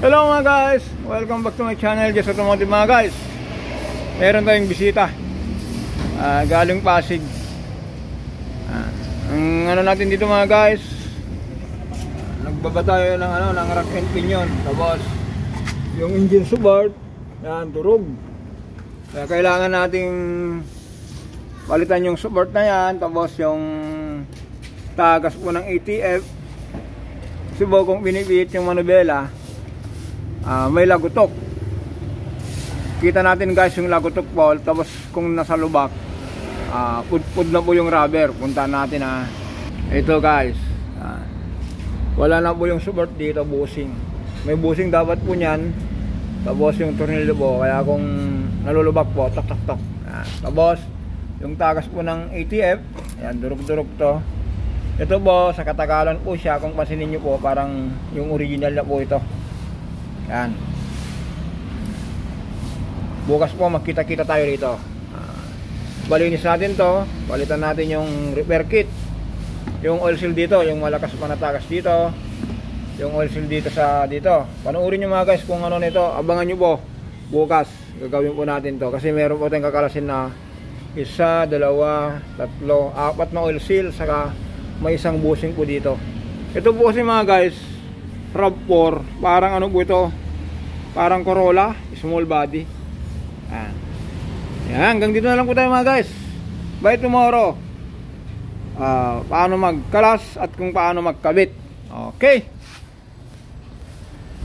Hello mga guys, welcome back to my channel, Jess Automotive mga guys. Meron tayong bisita galing Pasig. Ang ano natin dito mga guys, nagbaba tayo ng rack and pinion. Tapos yung engine support, yan, durog. Kaya kailangan nating palitan yung support na yan. Tapos yung tagas po ng ATF, subo kong binibihit yung manubela, may lagutok. Kita natin guys yung lagutok po. Tapos kung nasa lubak, pud na po yung rubber. Punta natin ito guys, wala na po yung support dito, bushing. May bushing dapat po nyan. Tapos yung tornilyo po, kaya kung nalulubak po, tok tok tok. Tapos yung tagas po ng ATF, ayan, durog-durog to. Ito po, sa katagalan po siya, kung pansinin nyo po, parang yung original na po ito. Yan. Bukas po magkita-kita tayo dito. Balinis natin to. Palitan natin yung repair kit. Yung oil seal dito, yung malakas pa na tagas dito. Yung oil seal dito sa dito. Panoorin nyo mga guys kung ano nito. Abangan nyo po. Bukas gagawin po natin to. Kasi meron po tayong kakalasin na 1, 2, 3, 4 na oil seal. Saka may isang bushing po dito. Ito po kasi mga guys, RAV4, parang ano po ito, parang Corolla, small body. Yan, hanggang dito na lang po tayo mga guys. By tomorrow, paano magkalas at kung paano magkabit. Okay.